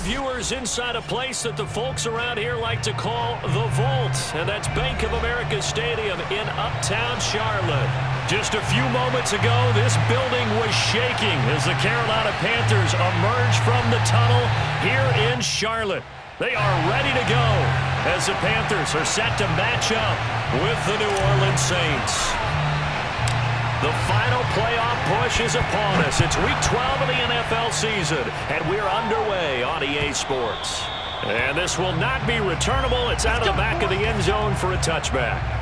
viewers inside a place that the folks around here like to call the Vault, and that's Bank of America Stadium in Uptown Charlotte. Just a few moments ago, this building was shaking as the Carolina Panthers emerged from the tunnel here in Charlotte. They are ready to go as the Panthers are set to match up with the New Orleans Saints. The final playoff push is upon us. It's Week 12 of the NFL season, and we're underway on EA Sports. And this will not be returnable. It's out of the back of the end zone for a touchback.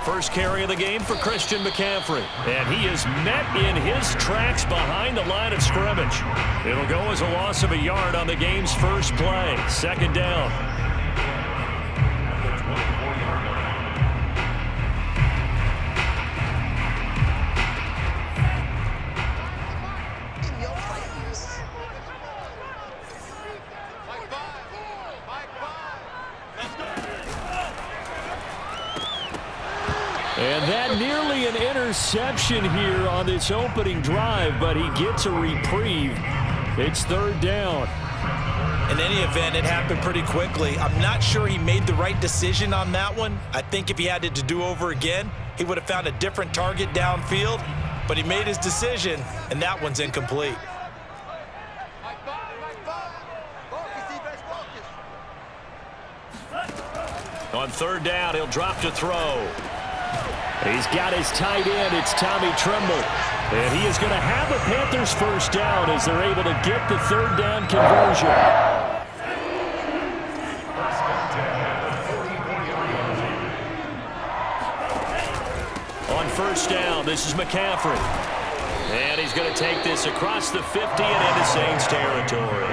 First carry of the game for Christian McCaffrey. And he is met in his tracks behind the line of scrimmage. It'll go as a loss of a yard on the game's first play. Second down. And that nearly an interception here on this opening drive, but he gets a reprieve. It's third down. In any event, it happened pretty quickly. I'm not sure he made the right decision on that one. I think if he had it to do over again, he would have found a different target downfield, but he made his decision, and that one's incomplete. On third down, he'll drop to throw. He's got his tight end. It's Tommy Tremble. And he is going to have the Panthers first down as they're able to get the third down conversion. On first down, this is McCaffrey. And he's going to take this across the 50 and into Saints territory.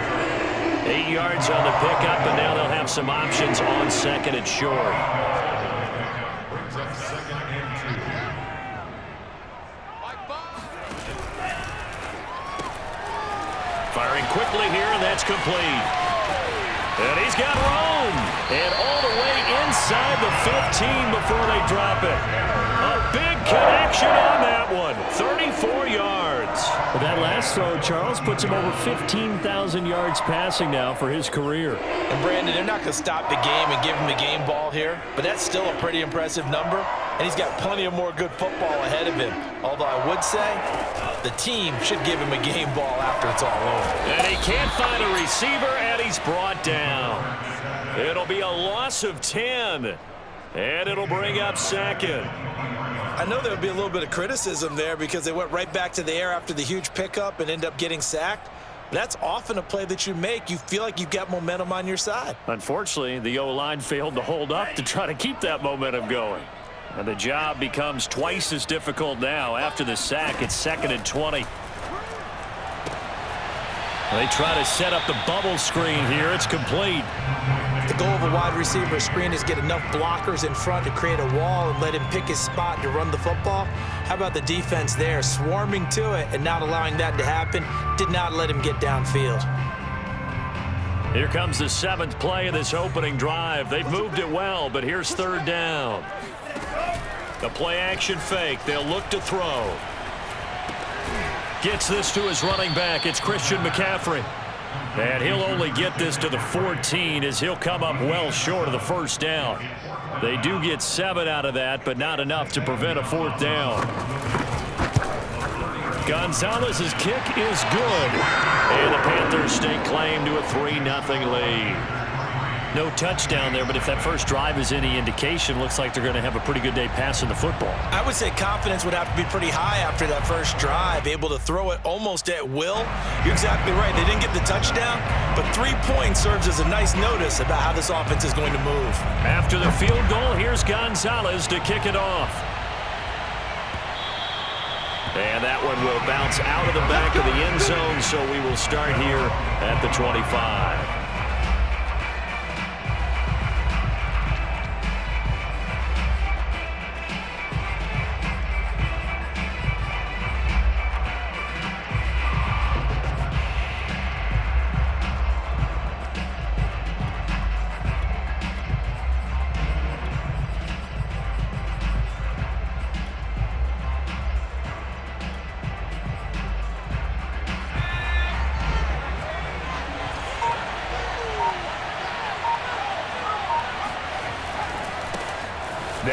8 yards on the pickup, and now they'll have some options on second and short. Firing quickly here, and that's complete. And he's got room. And all the way inside the 15 before they drop it. A big connection on that one. 34 yards. That last throw, Charles, puts him over 15,000 yards passing now for his career. And, Brandon, they're not going to stop the game and give him the game ball here, but that's still a pretty impressive number, and he's got plenty of more good football ahead of him. Although I would say the team should give him a game ball after it's all over. And he can't find a receiver, and he's brought down. It'll be a loss of 10, and it'll bring up second. I know there'll be a little bit of criticism there because they went right back to the air after the huge pickup and end up getting sacked. That's often a play that you make. You feel like you've got momentum on your side. Unfortunately, the O-line failed to hold up to try to keep that momentum going. And the job becomes twice as difficult now. After the sack, it's second and 20. They try to set up the bubble screen here. It's complete. The goal of a wide receiver screen is get enough blockers in front to create a wall and let him pick his spot to run the football. How about the defense there, swarming to it and not allowing that to happen? Did not let him get downfield. Here comes the seventh play of this opening drive. They've moved it well, but here's third down. The play action fake. They'll look to throw. Gets this to his running back. It's Christian McCaffrey. And he'll only get this to the 14 as he'll come up well short of the first down. They do get 7 out of that, but not enough to prevent a fourth down. Gonzalez's kick is good. And the Panthers stake claim to a 3-0 lead. No touchdown there, but if that first drive is any indication, looks like they're going to have a pretty good day passing the football. I would say confidence would have to be pretty high after that first drive, able to throw it almost at will. You're exactly right. They didn't get the touchdown, but 3 points serves as a nice notice about how this offense is going to move. After the field goal, here's Gonzalez to kick it off. And that one will bounce out of the back of the end zone, so we will start here at the 25.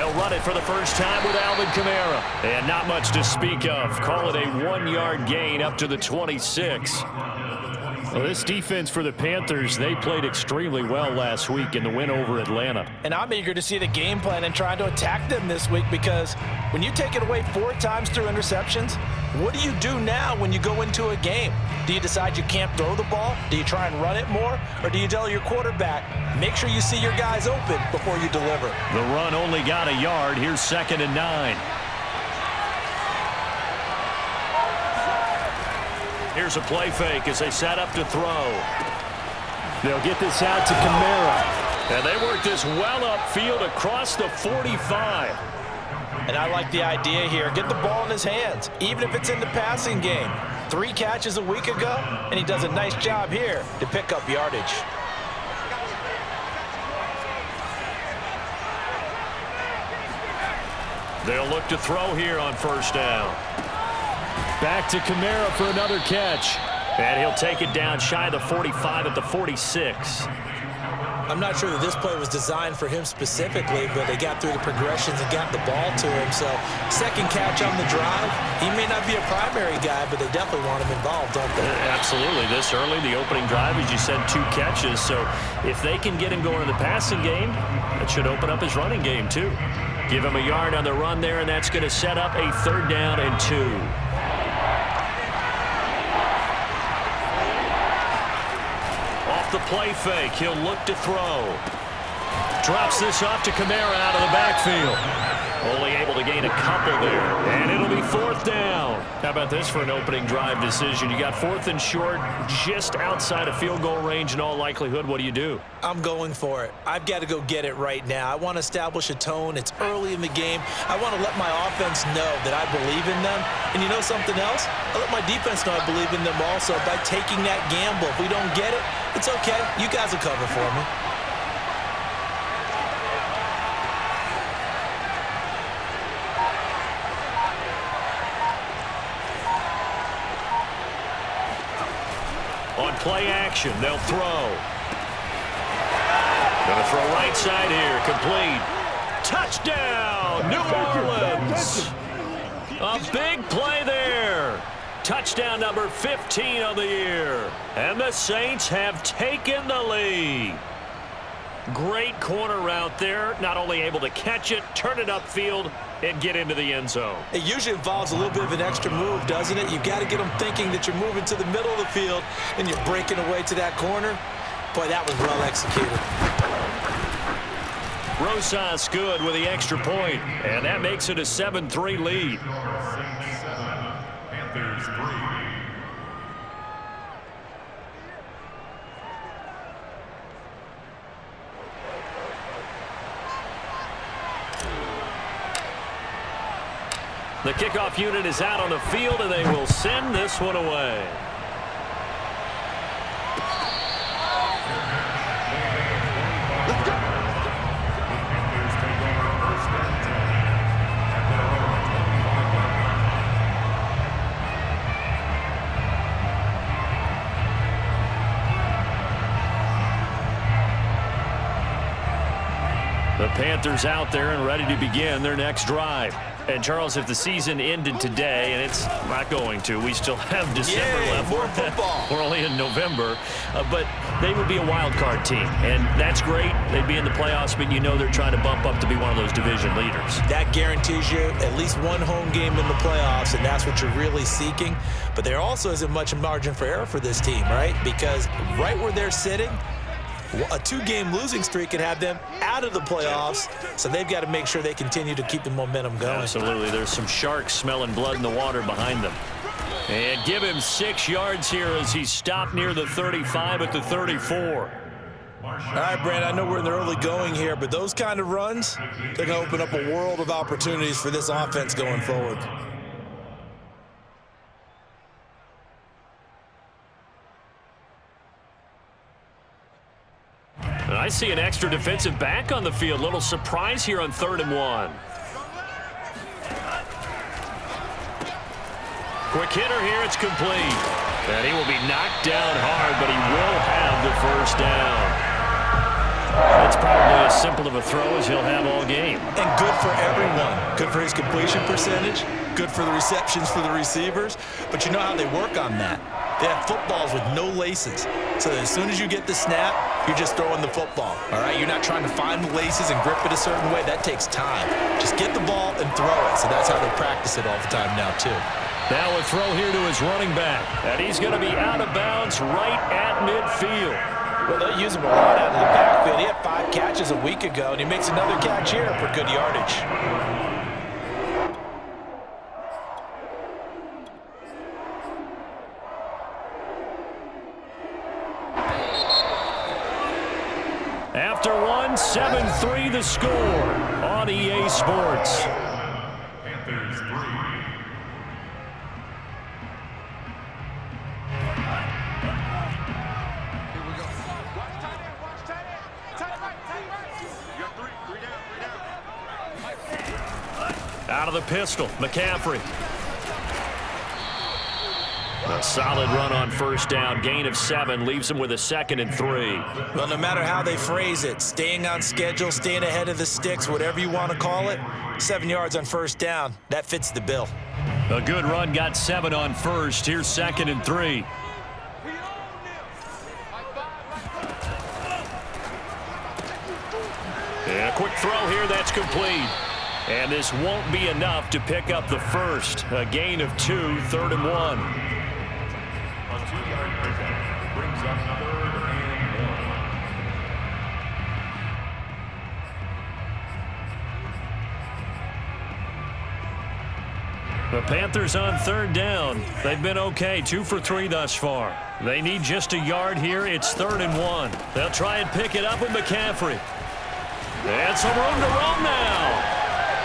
They'll run it for the first time with Alvin Kamara. And not much to speak of. Call it a 1-yard gain up to the 26. Well, this defense for the Panthers, they played extremely well last week in the win over Atlanta. And I'm eager to see the game plan and trying to attack them this week, because when you take it away 4 times through interceptions, what do you do now when you go into a game? Do you decide you can't throw the ball? Do you try and run it more? Or do you tell your quarterback, make sure you see your guys open before you deliver? The run only got a yard. Here's 2nd and 9. Here's a play fake as they set up to throw. They'll get this out to Kamara. And they work this well upfield across the 45. And I like the idea here. Get the ball in his hands, even if it's in the passing game. 3 catches a week ago, and he does a nice job here to pick up yardage. They'll look to throw here on 1st down. Back to Kamara for another catch. And he'll take it down shy of the 45 at the 46. I'm not sure that this play was designed for him specifically, but they got through the progressions and got the ball to him. So 2nd catch on the drive. He may not be a primary guy, but they definitely want him involved, don't they? Absolutely. This early, the opening drive, as you said, 2 catches. So if they can get him going in the passing game, that should open up his running game too. Give him a yard on the run there, and that's going to set up a 3rd down and 2. The play fake. He'll look to throw. Drops this off to Kamara out of the backfield. Only able to gain a couple there. And it'll be 4th down. How about this for an opening drive decision? You got 4th and short, just outside of field goal range in all likelihood. What do you do? I'm going for it. I've got to go get it right now. I want to establish a tone. It's early in the game. I want to let my offense know that I believe in them. And you know something else? I let my defense know I believe in them also by taking that gamble. If we don't get it, it's okay. You guys will cover for me. On play action, they'll throw. Gonna throw right side here, complete. Touchdown, New Orleans. A big play there. Touchdown number 15 of the year. And the Saints have taken the lead. Great corner route there. Not only able to catch it, turn it upfield, and get into the end zone. It usually involves a little bit of an extra move, doesn't it? You've got to get them thinking that you're moving to the middle of the field and you're breaking away to that corner. Boy, that was well executed. Rosas good with the extra point, and that makes it a 7-3 lead. Panthers 3. The kickoff unit is out on the field, and they will send this one away. The Panthers out there and ready to begin their next drive. And, Charles, if the season ended today, and it's not going to, we still have December left. More football. We're only in November. But they would be a wild card team, and that's great. They'd be in the playoffs, but you know they're trying to bump up to be one of those division leaders. That guarantees you at least one home game in the playoffs, and that's what you're really seeking. But there also isn't much margin for error for this team, right? Because right where they're sitting, a 2-game losing streak could have them out of the playoffs, so they've got to make sure they continue to keep the momentum going. Absolutely. There's some sharks smelling blood in the water behind them. And give him 6 yards here as he's stopped near the 35 at the 34. All right, Brand, I know we're in the early going here, but those kind of runs, they're going to open up a world of opportunities for this offense going forward. And I see an extra defensive back on the field. Little surprise here on 3rd and 1. Quick hitter here. It's complete. And he will be knocked down hard, but he will have the 1st down. It's probably as simple of a throw as he'll have all game. And good for everyone. Good for his completion percentage. Good for the receptions for the receivers. But you know how they work on that. They have footballs with no laces. So that as soon as you get the snap, you're just throwing the football. All right? You're not trying to find the laces and grip it a certain way. That takes time. Just get the ball and throw it. So that's how they practice it all the time now, too. Now a throw here to his running back. And he's going to be out of bounds right at midfield. Well, they'll use him a lot out of the backfield. He had 5 catches a week ago, and he makes another catch here for good yardage. After one, 7-3 the score on EA Sports. Panthers 3. Out of the pistol, McCaffrey. A solid run on first down. Gain of 7 leaves him with a 2nd and 3. Well, no matter how they phrase it, staying on schedule, staying ahead of the sticks, whatever you want to call it, 7 yards on first down, that fits the bill. A good run, got 7 on first. Here's 2nd and 3. And a quick throw here, that's complete. And this won't be enough to pick up the first. A gain of 2, 3rd and 1. A 2-yard pickup brings up 3rd and 1. The Panthers on 3rd down. They've been okay, 2 for 3 thus far. They need just a yard here. It's 3rd and 1. They'll try and pick it up with McCaffrey. And some room to roam now.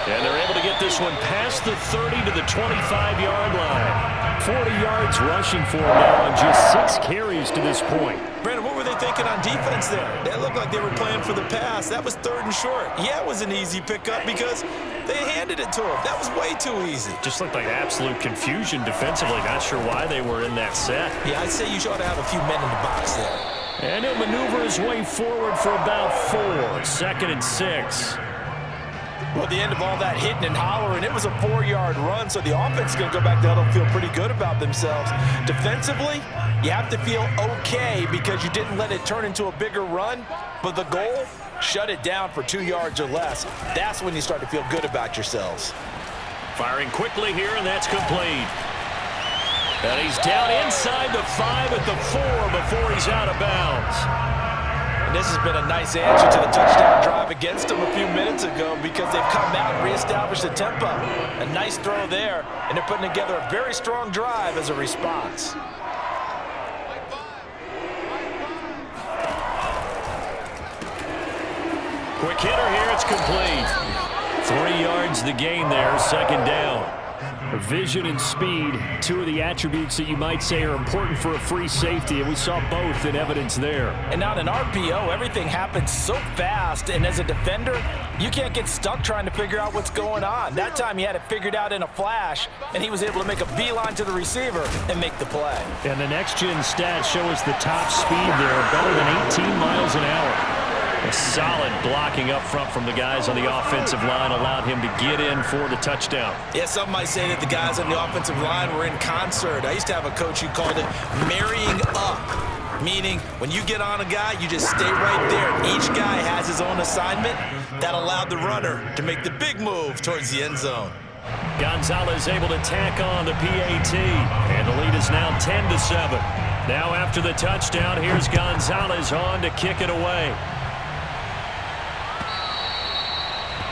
And they're able to get this one past the 30 to the 25-yard line. 40 yards rushing for him now on just 6 carries to this point. Brandon, what were they thinking on defense there? That looked like they were playing for the pass. That was 3rd and short. Yeah, it was an easy pickup because they handed it to him. That was way too easy. Just looked like absolute confusion defensively. Not sure why they were in that set. Yeah, I'd say you ought to have a few men in the box there. And he'll maneuver his way forward for about 4. 2nd and 6. Well, at the end of all that hitting and hollering, it was a 4-yard run, so the offense is going to go back there and feel pretty good about themselves. Defensively, you have to feel okay because you didn't let it turn into a bigger run, but the goal, shut it down for 2 yards or less. That's when you start to feel good about yourselves. Firing quickly here, and that's complete. And he's down inside the 5 at the 4 before he's out of bounds. And this has been a nice answer to the touchdown drive against them a few minutes ago because they've come out and reestablished the tempo. A nice throw there, and they're putting together a very strong drive as a response. Quick hitter here, it's complete. 3 yards the gain there, 2nd down. Vision and speed, 2 of the attributes that you might say are important for a free safety, and we saw both in evidence there. And now in RPO, everything happens so fast, and as a defender, you can't get stuck trying to figure out what's going on. That time he had it figured out in a flash, and he was able to make a beeline to the receiver and make the play. And the next-gen stats show us the top speed there, better than 18 miles an hour. A solid blocking up front from the guys on the offensive line allowed him to get in for the touchdown. Yeah, some might say that the guys on the offensive line were in concert. I used to have a coach who called it marrying up, meaning when you get on a guy, you just stay right there. Each guy has his own assignment. That allowed the runner to make the big move towards the end zone. Gonzalez able to tack on the PAT, and the lead is now 10-7. Now after the touchdown, here's Gonzalez on to kick it away.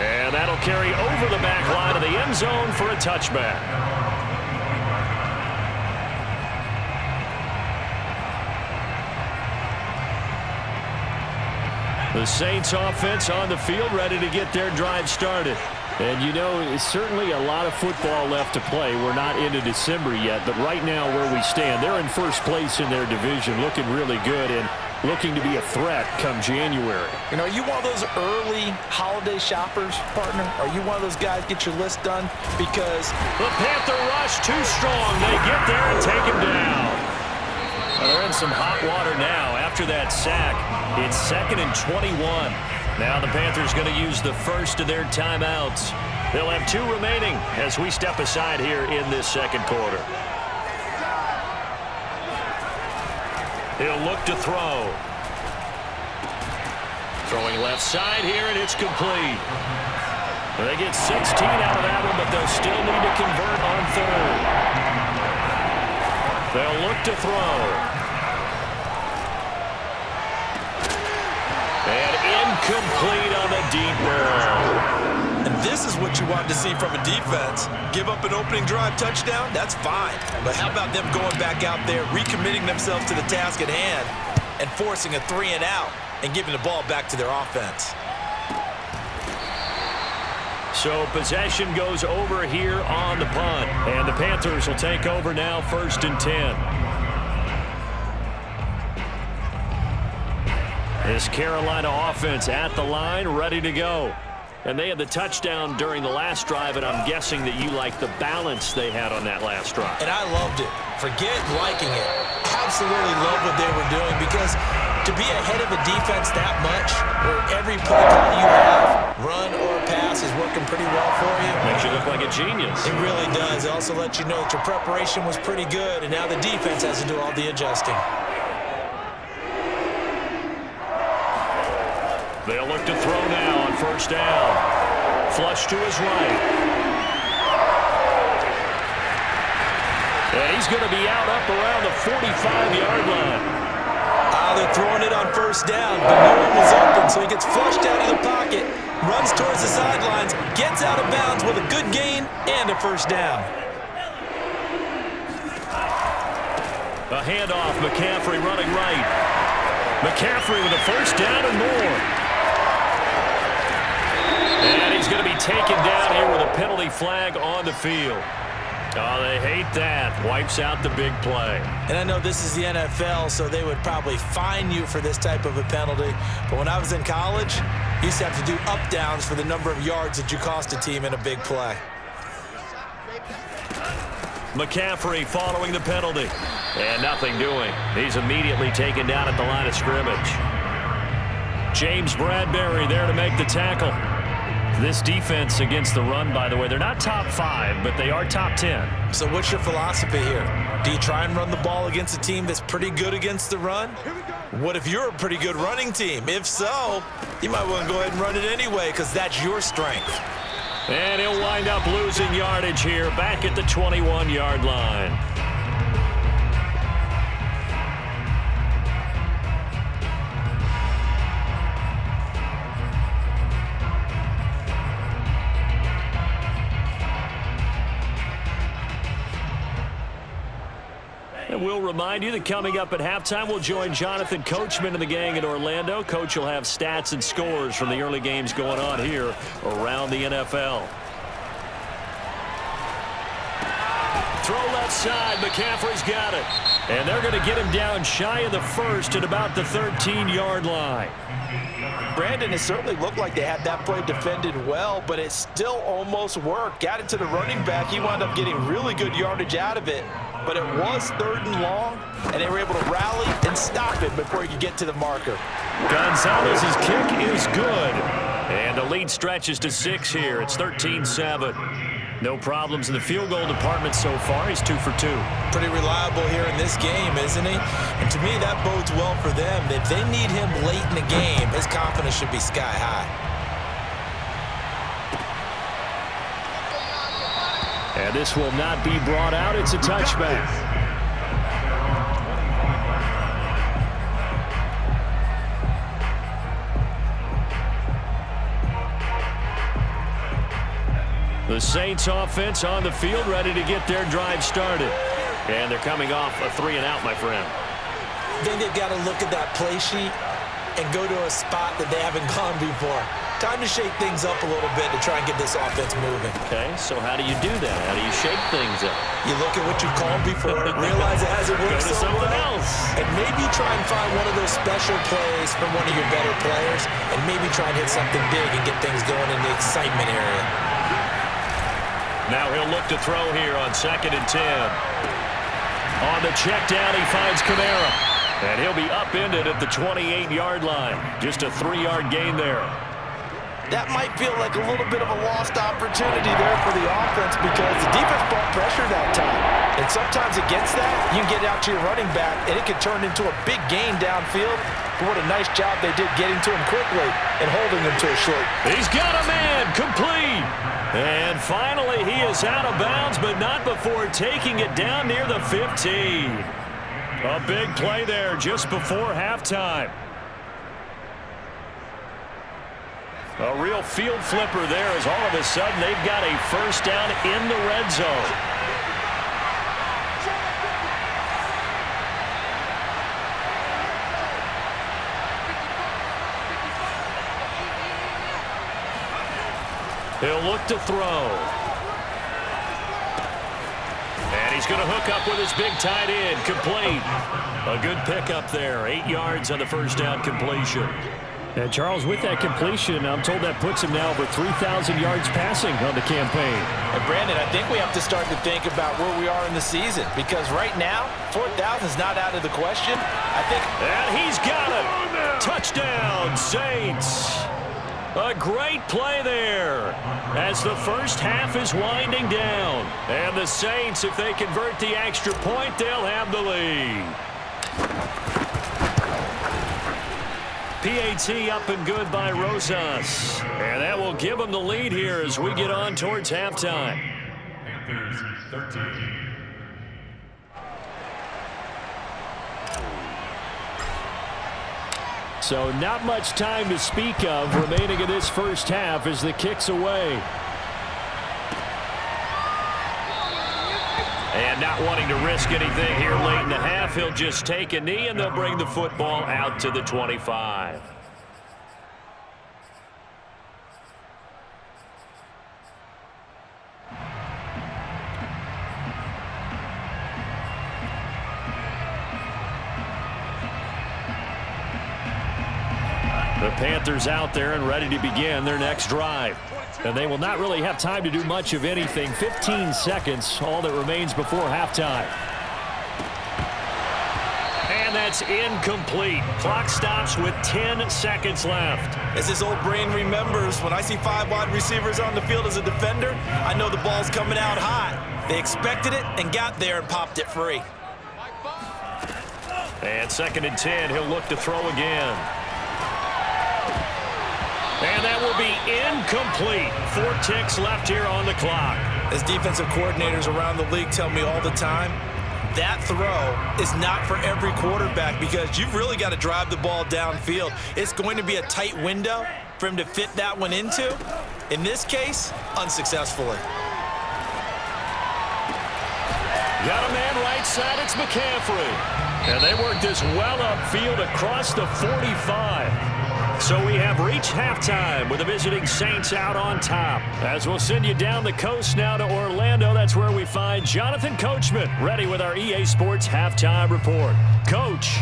And that'll carry over the back line of the end zone for a touchback. The Saints offense on the field ready to get their drive started. And you know, it's certainly a lot of football left to play. We're not into December yet, but right now where we stand, they're in first place in their division, looking really good and looking to be a threat come January. You know, are you one of those early holiday shoppers, partner? Are you one of those guys get your list done? Because the Panther rush too strong. They get there and take him down. Well, they're in some hot water now. After after that sack. It's 2nd and 21. Now the Panthers going to use the first of their timeouts. They'll have 2 remaining as we step aside here in this second quarter. He'll look to throw. Throwing left side here, and it's complete. They get 16 out of that one, but they'll still need to convert on 3rd. They'll look to throw. And incomplete on the deep ball. And this is what you want to see from a defense. Give up an opening drive touchdown, that's fine. But how about them going back out there, recommitting themselves to the task at hand, and forcing a 3-and-out and giving the ball back to their offense. So possession goes over here on the punt. And the Panthers will take over now, 1st and 10. This Carolina offense at the line, ready to go. And they had the touchdown during the last drive, and I'm guessing that you like the balance they had on that last drive. And I loved it. Forget liking it. Absolutely love what they were doing, because to be ahead of a defense that much, where every play call you have, run or pass, is working pretty well for you. Makes you look like a genius. It really does. It also lets you know that your preparation was pretty good, and now the defense has to do all the adjusting. They'll look to throw now on 1st down. Flush to his right. And he's going to be out up around the 45-yard line. They're throwing it on 1st down, but no one was open, so he gets flushed out of the pocket, runs towards the sidelines, gets out of bounds with a good gain and a 1st down. A handoff, McCaffrey running right. McCaffrey with a 1st down and more. And he's going to be taken down here with a penalty flag on the field. Oh, they hate that. Wipes out the big play. And I know this is the NFL, so they would probably fine you for this type of a penalty. But when I was in college, you used to have to do up-downs for the number of yards that you cost a team in a big play. McCaffrey following the penalty. And nothing doing. He's immediately taken down at the line of scrimmage. James Bradbury there to make the tackle. This defense against the run, by the way, they're not top 5, but they are top 10. So what's your philosophy here? Do you try and run the ball against a team that's pretty good against the run? What if you're a pretty good running team? If so, you might want to go ahead and run it anyway, because that's your strength. And he'll wind up losing yardage here, back at the 21-yard line. And we'll remind you that coming up at halftime, we'll join Jonathan Coachman and the gang in Orlando. Coach will have stats and scores from the early games going on here around the NFL. Throw left side. McCaffrey's got it. And they're going to get him down shy of the 1st at about the 13-yard line. Brandon, it certainly looked like they had that play defended well, but it still almost worked. Got it to the running back. He wound up getting really good yardage out of it. But it was 3rd and long, and they were able to rally and stop it before he could get to the marker. Gonzalez's kick is good. And the lead stretches to 6 here. It's 13-7. No problems in the field goal department so far. He's 2 for 2. Pretty reliable here in this game, isn't he? And to me, that bodes well for them. If they need him late in the game, his confidence should be sky high. And this will not be brought out. It's a touchback. The Saints offense on the field, ready to get their drive started. And thee coming off a 3-and-out, my friend. I think they've got to look at that play sheet and go to a spot that they haven't gone before. Time to shake things up a little bit to try and get this offense moving. Okay, so how do you do that? How do you shake things up? You look at what you called before, realize it hasn't worked so well, else. and maybe try and find one of those special plays from one of your better players, and maybe try and hit something big and get things going in the excitement area. Now he'll look to throw here on 2nd and 10. On the check down, he finds Kamara. And he'll be upended at the 28-yard line. Just a 3-yard gain there. That might feel like a little bit of a lost opportunity there for the offense because the defense brought pressure that time. And sometimes against that, you can get out to your running back, and it can turn into a big gain downfield. But what a nice job they did getting to him quickly and holding him to a short. He's got a man, complete. And finally, he is out of bounds, but not before taking it down near the 15. A big play there just before halftime. A real field flipper there as all of a sudden they've got a first down in the red zone. He'll look to throw. And he's going to hook up with his big tight end. Complete. A good pickup there. 8 yards on the first down completion. And Charles, with that completion, I'm told that puts him now over 3,000 yards passing on the campaign. And Brandon, I think we have to start to think about where we are in the season because right now, 4,000 is not out of the question. I think. And he's got it. Touchdown, Saints. A great play there as the first half is winding down. And the Saints, if they convert the extra point, they'll have the lead. PAT up and good by Rosas. And that will give them the lead here as we get on towards halftime. Panthers 13. So not much time to speak of remaining in this first half as the kick's away. And not wanting to risk anything here late in the half, he'll just take a knee and they'll bring the football out to the 25. The Panthers out there and ready to begin their next drive. And they will not really have time to do much of anything. 15 seconds, all that remains before halftime. And that's incomplete. Clock stops with 10 seconds left. As his old brain remembers, when I see 5 wide receivers on the field as a defender, I know the ball's coming out hot. They expected it and got there and popped it free. And 2nd and 10, he'll look to throw again. And that will be incomplete. 4 ticks left here on the clock. As defensive coordinators around the league tell me all the time, that throw is not for every quarterback because you've really got to drive the ball downfield. It's going to be a tight window for him to fit that one into. In this case, unsuccessfully. Got a man right side, it's McCaffrey. And they work this well upfield across the 45. So we have reached halftime with the visiting Saints out on top. As we'll send you down the coast now to Orlando, that's where we find Jonathan Coachman ready with our EA Sports Halftime Report. Coach.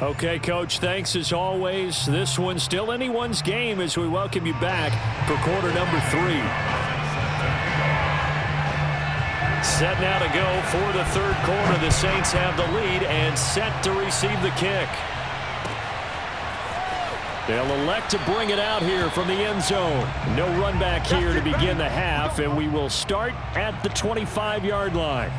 Okay, Coach, thanks as always. This one's still anyone's game as we welcome you back for quarter number 3. Set now to go for the 3rd quarter. The Saints have the lead and set to receive the kick. They'll elect to bring it out here from the end zone. No run back here to begin the half, and we will start at the 25-yard line.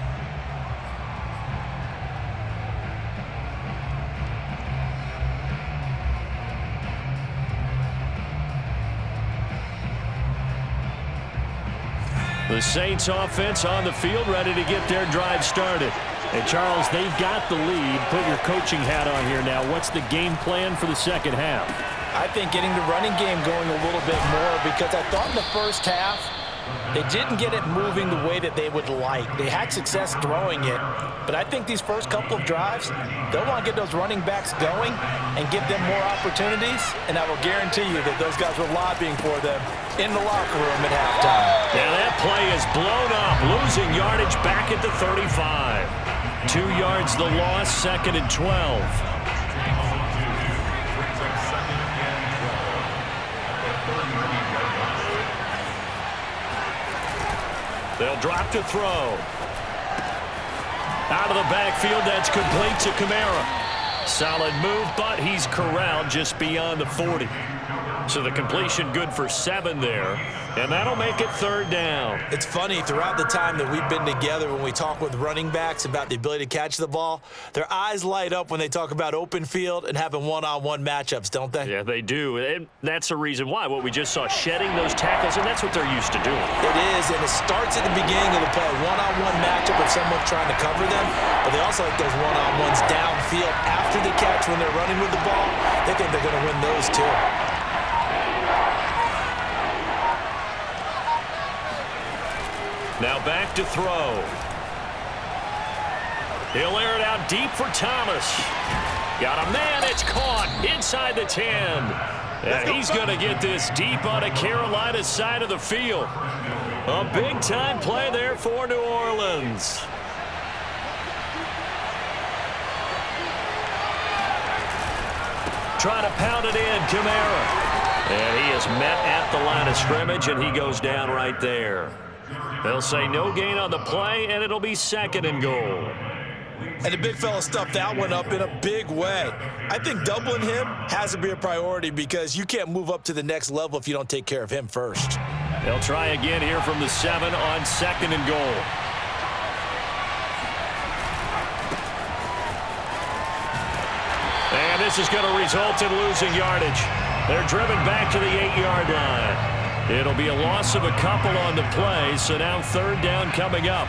The Saints offense on the field ready to get their drive started. And Charles, they've got the lead. Put your coaching hat on here now. What's the game plan for the second half? I think getting the running game going a little bit more because I thought in the first half they didn't get it moving the way that they would like. They had success throwing it, but I think these first couple of drives, they'll want to get those running backs going and give them more opportunities, and I will guarantee you that those guys were lobbying for them in the locker room at halftime. Now that play is blown up, losing yardage back at the 35. 2 yards the loss, 2nd and 12. They'll drop to throw. Out of the backfield, that's complete to Kamara. Solid move, but he's corralled just beyond the 40. So the completion good for 7 there, and that'll make it 3rd down. It's funny, throughout the time that we've been together, when we talk with running backs about the ability to catch the ball, their eyes light up when they talk about open field and having one-on-one matchups, don't they? Yeah, they do. And that's the reason why. What we just saw, shedding those tackles, and that's what they're used to doing. It is, and it starts at the beginning of the play, one-on-one matchup if someone's trying to cover them, but they also like those one-on-ones downfield after the catch when they're running with the ball. They think they're going to win those too. Now back to throw. He'll air it out deep for Thomas. Got a man, it's caught inside the 10. And he's going to get this deep on a Carolina side of the field. A big-time play there for New Orleans. Trying to pound it in, Kamara. And he is met at the line of scrimmage, and he goes down right there. They'll say no gain on the play, and it'll be 2nd and goal. And the big fella stuffed that one up in a big way. I think doubling him has to be a priority because you can't move up to the next level if you don't take care of him first. They'll try again here from the 7 on 2nd and goal. And this is going to result in losing yardage. They're driven back to the 8-yard line. It'll be a loss of a couple on the play, so now 3rd down coming up.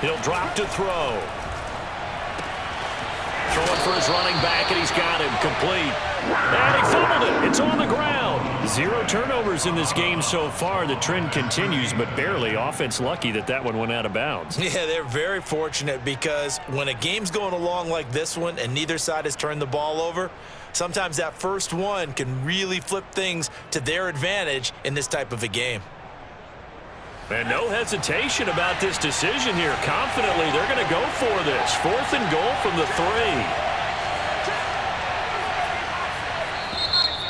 He'll drop to throw. Throwing for his running back, and he's got him complete. And he fumbled it. It's on the ground. 0 turnovers in this game so far. The trend continues, but barely. Offense lucky that one went out of bounds. Yeah, they're very fortunate because when a game's going along like this one and neither side has turned the ball over, sometimes that first one can really flip things to their advantage in this type of a game. And no hesitation about this decision here. Confidently, they're going to go for this. 4th and goal from the 3.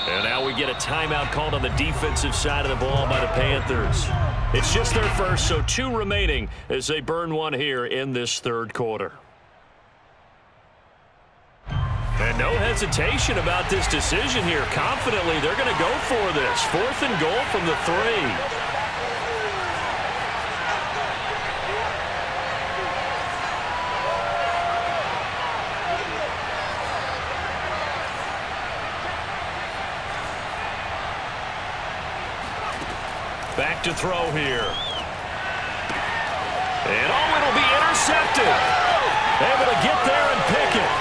And now we get a timeout called on the defensive side of the ball by the Panthers. It's just their first, so 2 remaining as they burn one here in this 3rd quarter. And no hesitation about this decision here. Confidently, they're going to go for this. 4th and goal from the 3. Back to throw here. And it'll be intercepted. Able to get there and pick it.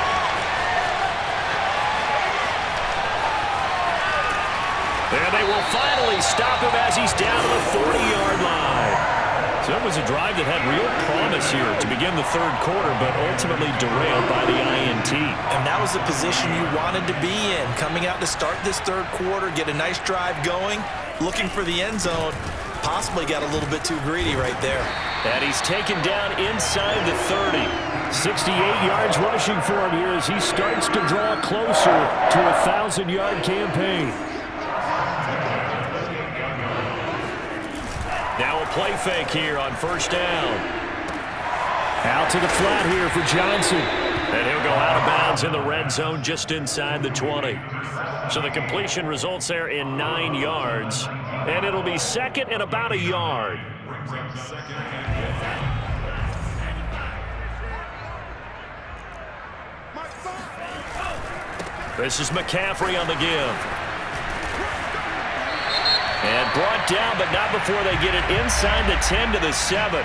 And they will finally stop him as he's down to the 40-yard line. So it was a drive that had real promise here to begin the 3rd quarter, but ultimately derailed by the INT. And that was the position you wanted to be in. Coming out to start this 3rd quarter, get a nice drive going, looking for the end zone. Possibly got a little bit too greedy right there. And he's taken down inside the 30. 68 yards rushing for him here as he starts to draw closer to a 1,000-yard campaign. Now a play fake here on 1st down. Out to the flat here for Johnson. And he'll go out of bounds in the red zone just inside the 20. So the completion results there in 9 yards. And it'll be 2nd and about a yard. This is McCaffrey on the give. And brought down, but not before they get it inside the 10 to the 7.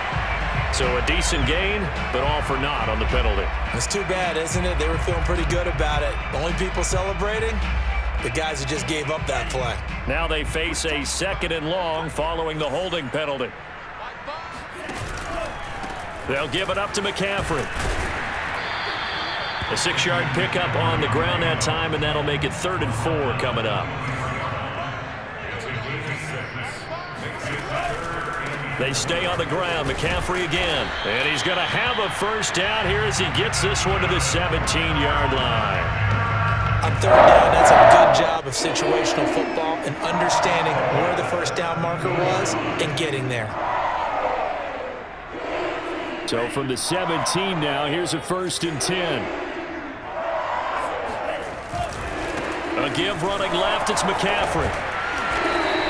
So a decent gain, but all for naught on the penalty. It's too bad, isn't it? They were feeling pretty good about it. The only people celebrating, the guys who just gave up that play. Now they face a 2nd and long following the holding penalty. They'll give it up to McCaffrey. A 6-yard pickup on the ground that time, and that'll make it 3rd and 4 coming up. They stay on the ground. McCaffrey again. And he's going to have a first down here as he gets this one to the 17-yard line. On third down, that's a good job of situational football and understanding where the first down marker was and getting there. So from the 17 now, here's a 1st and 10. A give running left, it's McCaffrey.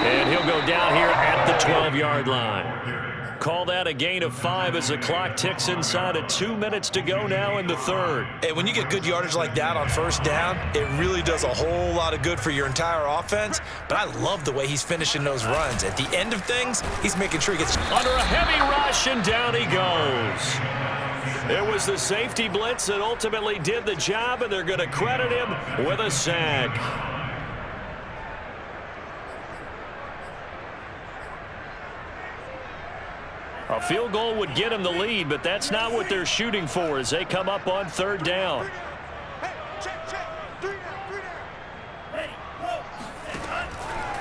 And he'll go down here at the 12-yard line. Call that a gain of 5 as the clock ticks inside of 2 minutes to go now in the third. And when you get good yardage like that on first down, it really does a whole lot of good for your entire offense. But I love the way he's finishing those runs. At the end of things, he's making sure he gets under a heavy rush, and down he goes. It was the safety blitz that ultimately did the job, and they're going to credit him with a sack. A field goal would get him the lead, but that's not what they're shooting for as they come up on third down.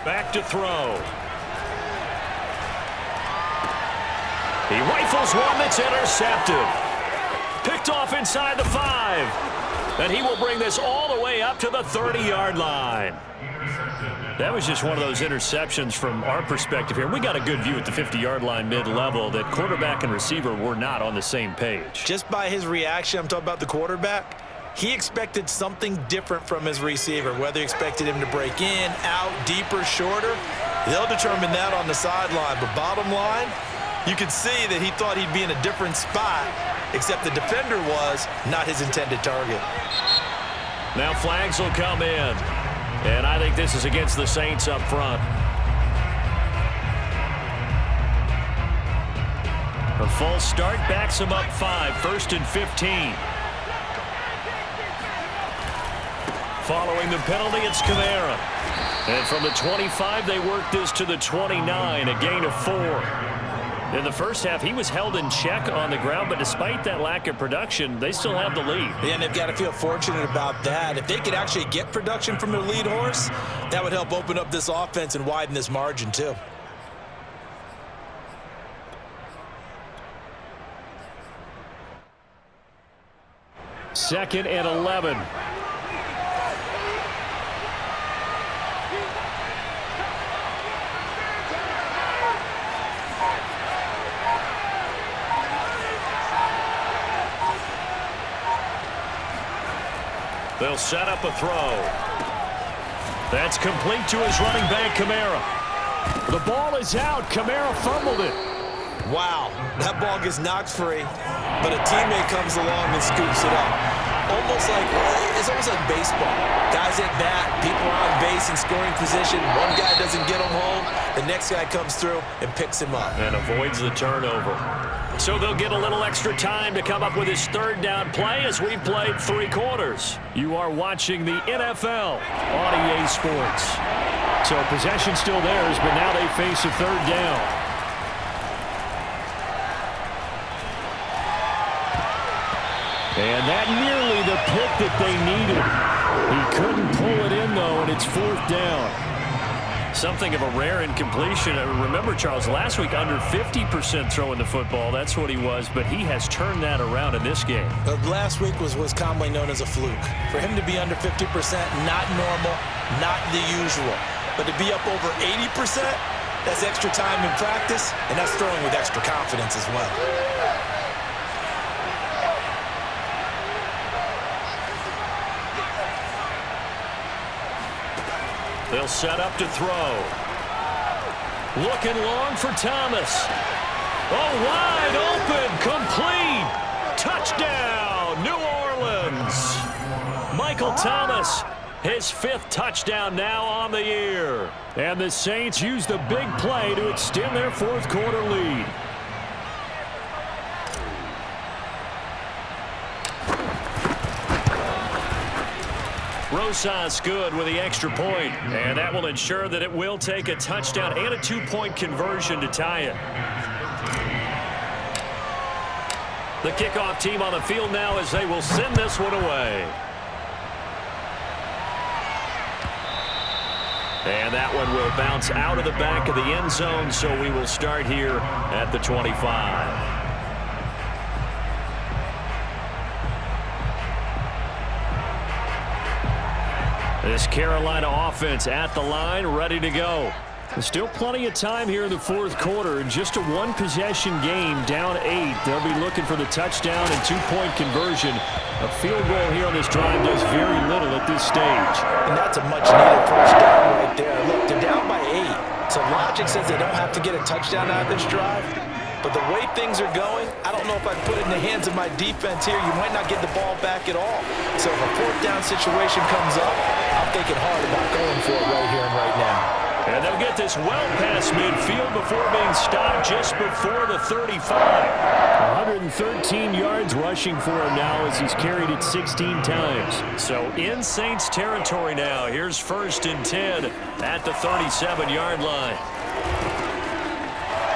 Back to throw. He rifles one that's intercepted. Picked off inside the 5. And he will bring this all the way up to the 30-yard line. That was just one of those interceptions from our perspective here. We got a good view at the 50-yard line mid-level that quarterback and receiver were not on the same page. Just by his reaction, I'm talking about the quarterback, he expected something different from his receiver, whether he expected him to break in, out, deeper, shorter. They'll determine that on the sideline. But bottom line, you could see that he thought he'd be in a different spot, except the defender was not his intended target. Now flags will come in. And I think this is against the Saints up front. A false start backs him up 5, 1st and 15. Following the penalty, it's Kamara. And from the 25, they work this to the 29, a gain of 4. In the first half, he was held in check on the ground, but despite that lack of production, they still have the lead. Yeah, and they've got to feel fortunate about that. If they could actually get production from their lead horse, that would help open up this offense and widen this margin too. Second and 11. They'll set up a throw. That's complete to his running back, Kamara. The ball is out. Kamara fumbled it. Wow, that ball gets knocked free, but a teammate comes along and scoops it up. It's almost like baseball. Guys at bat, people are on base in scoring position. One guy doesn't get him home. The next guy comes through and picks him up. And avoids the turnover. So they'll get a little extra time to come up with his third down play as we've played 3 quarters. You are watching the NFL on EA Sports. So possession still theirs, but now they face a third down. And that nearly the pick that they needed. He couldn't pull it in, though, and it's 4th down. Something of a rare incompletion. Remember, Charles, last week under 50% throwing the football. That's what he was, but he has turned that around in this game. Last week was commonly known as a fluke. For him to be under 50%, not normal, not the usual. But to be up over 80%, that's extra time in practice, and that's throwing with extra confidence as well. They'll set up to throw. Looking long for Thomas. Oh, wide open, complete. Touchdown, New Orleans. Michael Thomas, his 5th touchdown now on the year. And the Saints use the big play to extend their 4th quarter lead. Rosas good with the extra point, and that will ensure that it will take a touchdown and a 2-point conversion to tie it. The kickoff team on the field now as they will send this one away. And that one will bounce out of the back of the end zone, so we will start here at the 25. This Carolina offense at the line, ready to go. There's still plenty of time here in the fourth quarter. Just a one-possession game, down 8. They'll be looking for the touchdown and two-point conversion. A field goal here on this drive does very little at this stage. And that's a much-needed first down right there. Look, they're down by 8. So logic says they don't have to get a touchdown out of this drive. But the way things are going, I don't know if I'd put it in the hands of my defense here. You might not get the ball back at all. So if a fourth down situation comes up, I'm thinking hard about going for it right here and right now. And they'll get this well past midfield before being stopped just before the 35. 113 yards rushing for him now as he's carried it 16 times. So in Saints territory now. Here's 1st and 10 at the 37-yard line.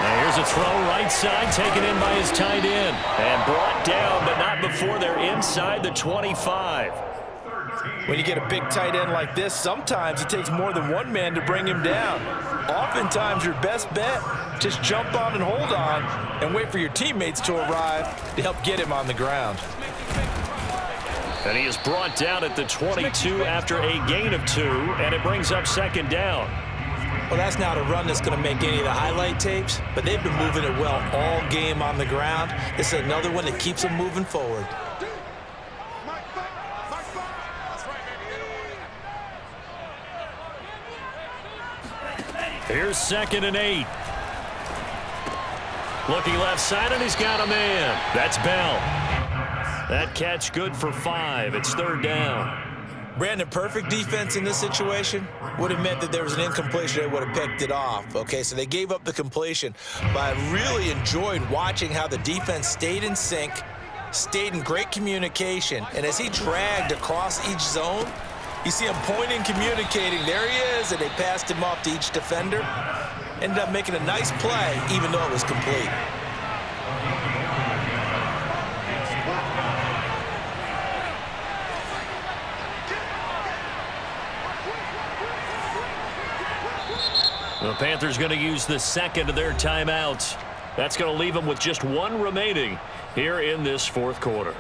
Now here's a throw right side taken in by his tight end. And brought down, but not before they're inside the 25. When you get a big tight end like this, sometimes it takes more than one man to bring him down. Oftentimes, your best bet, just jump on and hold on and wait for your teammates to arrive to help get him on the ground. And he is brought down at the 22 after a gain of 2, and it brings up 2nd down. Well, that's not a run that's going to make any of the highlight tapes, but they've been moving it well all game on the ground. This is another one that keeps them moving forward. Here's 2nd and 8. Looking left side, and he's got a man. That's Bell. That catch good for 5. It's 3rd down. Brandon, perfect defense in this situation would have meant that there was an incompletion. They would have picked it off. Okay, so they gave up the completion. But I really enjoyed watching how the defense stayed in sync, stayed in great communication. And as he dragged across each zone, you see him pointing, communicating. There he is, and they passed him off to each defender. Ended up making a nice play, even though it was complete. The Panthers going to use the 2nd of their timeouts. That's going to leave them with just 1 remaining here in this 4th quarter.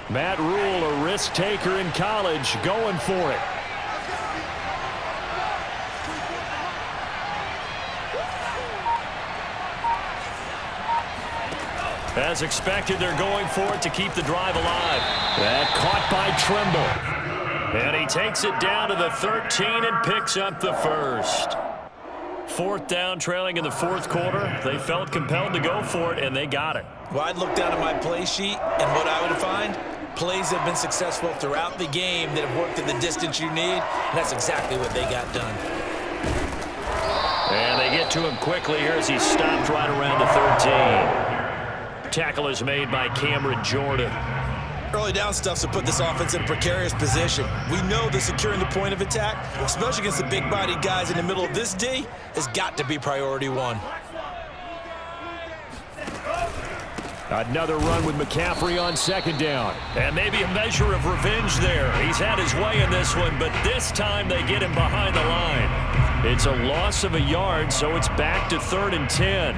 Matt Rule, a risk taker in college, going for it. As expected, they're going for it to keep the drive alive. That caught by Trimble. And he takes it down to the 13 and picks up the 1st. 4th down, trailing in the 4th quarter. They felt compelled to go for it, and they got it. Well, I'd look down at my play sheet, and what I would find, plays have been successful throughout the game that have worked at the distance you need, and that's exactly what they got done. And they get to him quickly here as he's stopped right around the 13. Tackle is made by Cameron Jordan. Early down stuff to put this offense in a precarious position. We know that securing the point of attack, especially against the big-bodied guys in the middle of this D, has got to be priority 1. Another run with McCaffrey on 2nd down. And maybe a measure of revenge there. He's had his way in this one, but this time they get him behind the line. It's a loss of a yard, so it's back to 3rd and 10.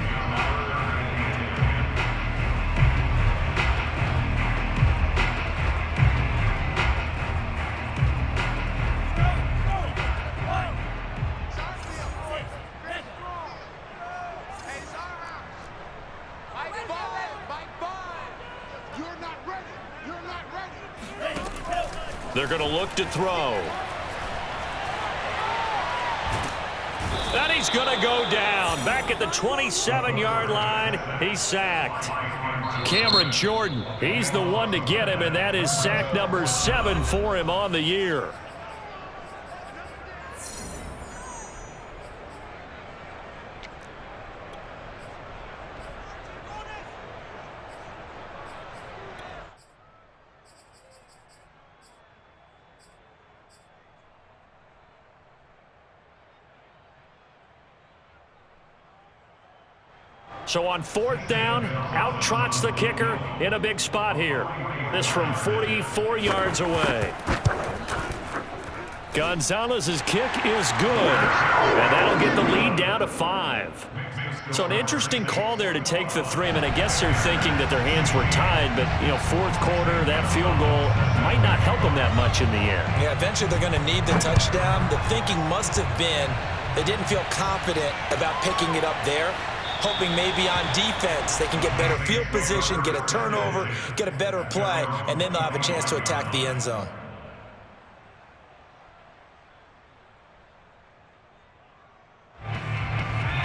They're going to look to throw. And he's going to go down. Back at the 27-yard line, he's sacked. Cameron Jordan, he's the one to get him, and that is sack number 7 for him on the year. So on 4th down, out trots the kicker in a big spot here. This from 44 yards away. Gonzalez's kick is good, and that'll get the lead down to 5. So an interesting call there to take the 3. I mean, I guess they're thinking that their hands were tied, but, you know, 4th quarter, that field goal might not help them that much in the end. Yeah, eventually they're going to need the touchdown. The thinking must have been they didn't feel confident about picking it up there, hoping maybe on defense they can get better field position, get a turnover, get a better play, and then they'll have a chance to attack the end zone.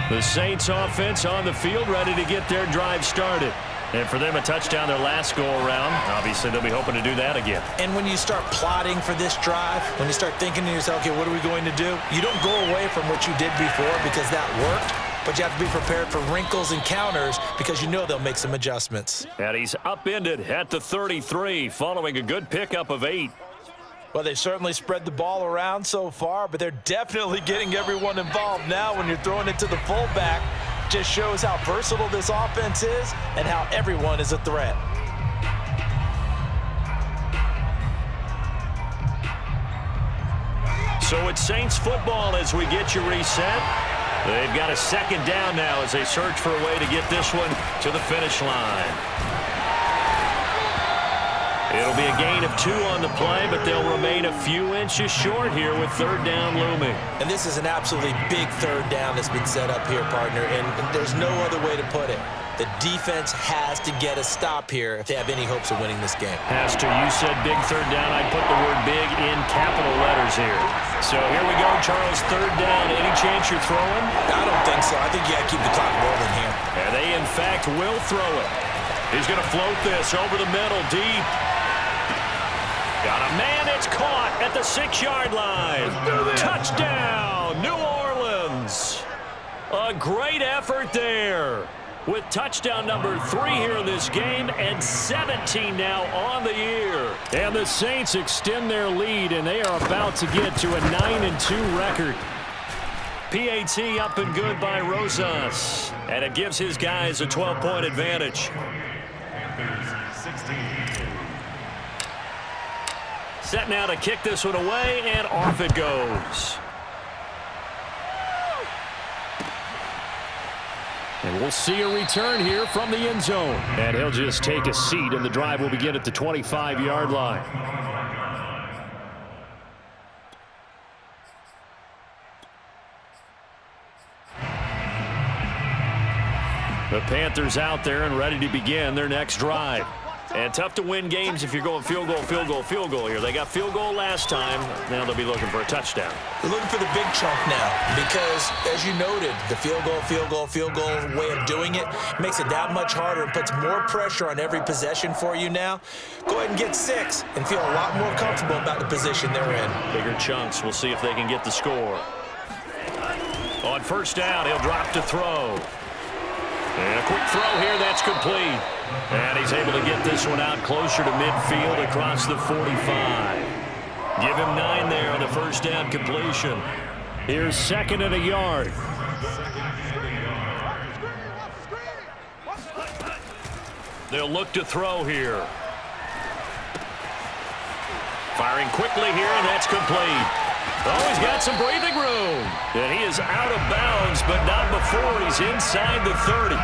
The Saints offense on the field, ready to get their drive started. And for them, a touchdown their last go-around. Obviously, they'll be hoping to do that again. And when you start plotting for this drive, when you start thinking to yourself, okay, what are we going to do? You don't go away from what you did before because that worked, but you have to be prepared for wrinkles and counters because you know they'll make some adjustments. And he's upended at the 33 following a good pickup of 8. Well, they've certainly spread the ball around so far, but they're definitely getting everyone involved now when you're throwing it to the fullback. Just shows how versatile this offense is and how everyone is a threat. So it's Saints football as we get you reset. They've got a 2nd down now as they search for a way to get this one to the finish line. It'll be a gain of 2 on the play, but they'll remain a few inches short here with 3rd down looming. And this is an absolutely big 3rd down that's been set up here, partner, and there's no other way to put it. The defense has to get a stop here if they have any hopes of winning this game. Has to. You said big 3rd down. I'd put the word big in capital letters here. So here we go, Charles, 3rd down. Any chance you're throwing? I don't think so. I think you got to keep the clock rolling here. And they, in fact, will throw it. He's going to float this over the middle, deep. Got a man, it's caught at the 6-yard line. Touchdown, New Orleans. A great effort there with touchdown number 3 here in this game and 17 now on the year. And the Saints extend their lead, and they are about to get to a 9-2 record. PAT up and good by Rosas, and it gives his guys a 12-point advantage. Panthers 16. Set now to kick this one away, and off it goes. And we'll see a return here from the end zone. And he'll just take a seat, and the drive will begin at the 25-yard line. The Panthers out there and ready to begin their next drive. And tough to win games if you're going field goal, field goal, field goal here. They got field goal last time. Now they'll be looking for a touchdown. They're looking for the big chunk now because, as you noted, the field goal way of doing it makes it that much harder and puts more pressure on every possession for you now. Go ahead and get 6 and feel a lot more comfortable about the position they're in. Bigger chunks. We'll see if they can get the score. On 1st down, he'll drop to throw. And a quick throw here, that's complete. And he's able to get this one out closer to midfield across the 45. Give him 9 there on the 1st down completion. Here's 2nd and a yard. They'll look to throw here. Firing quickly here, and that's complete. Oh, he's got some breathing room. And he is out of bounds, but not before he's inside the 30.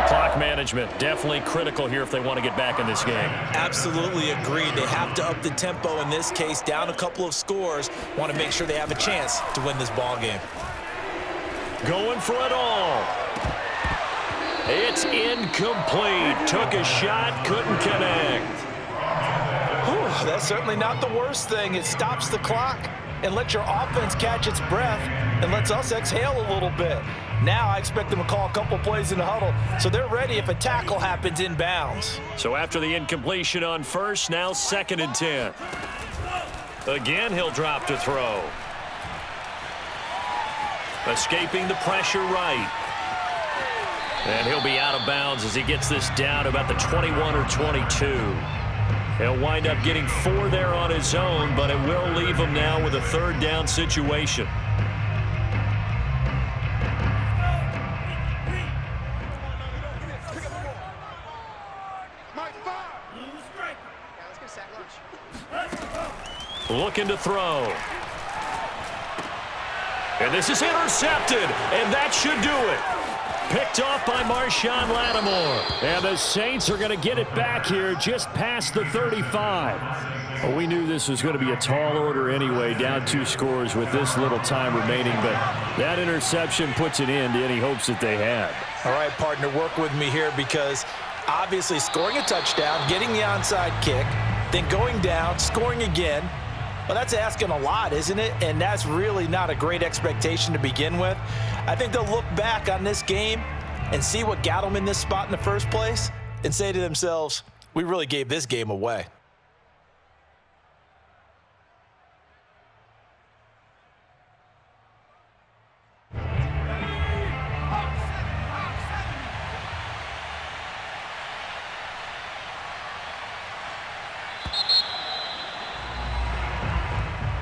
Clock management definitely critical here if they want to get back in this game. Absolutely agreed. They have to up the tempo in this case, down a couple of scores. Want to make sure they have a chance to win this ball game. Going for it all. It's incomplete. Took a shot, couldn't connect. Whew, that's certainly not the worst thing. It stops the clock and lets your offense catch its breath and lets us exhale a little bit. Now I expect them to call a couple plays in the huddle, so they're ready if a tackle happens inbounds. So after the incompletion on 1st, now 2nd and 10. Again, he'll drop to throw. Escaping the pressure right. And he'll be out of bounds as he gets this down about the 21 or 22. He'll wind up getting 4 there on his own, but it will leave him now with a 3rd down situation. Looking to throw. And this is intercepted, and that should do it. Picked off by Marshawn Lattimore. And the Saints are going to get it back here just past the 35. Well, we knew this was going to be a tall order anyway, down 2 scores with this little time remaining, but that interception puts an end to any hopes that they had. All right, partner, work with me here because obviously scoring a touchdown, getting the onside kick, then going down, scoring again, well, that's asking a lot, isn't it? And that's really not a great expectation to begin with. I think they'll look back on this game and see what got them in this spot in the first place and say to themselves, we really gave this game away.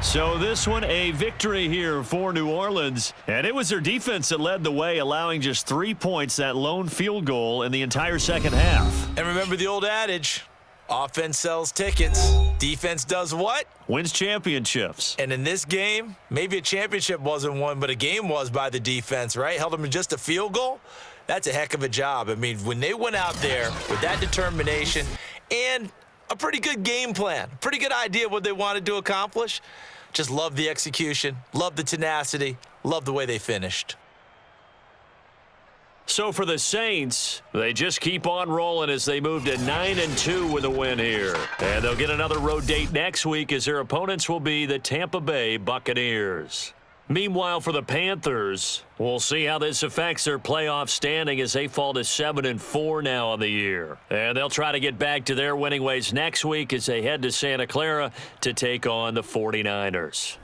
So this one, a victory here for New Orleans. And it was their defense that led the way, allowing just 3 points, that lone field goal in the entire second half. And remember the old adage, offense sells tickets. Defense does what? Wins championships. And in this game, maybe a championship wasn't won, but a game was by the defense, right? Held them in just a field goal. That's a heck of a job. I mean, when they went out there with that determination and a pretty good game plan, pretty good idea of what they wanted to accomplish, just love the execution, love the tenacity, love the way they finished. So for the Saints, they just keep on rolling as they move to 9-2 with a win here. And they'll get another road date next week as their opponents will be the Tampa Bay Buccaneers. Meanwhile, for the Panthers, we'll see how this affects their playoff standing as they fall to 7-4 now on the year. And they'll try to get back to their winning ways next week as they head to Santa Clara to take on the 49ers.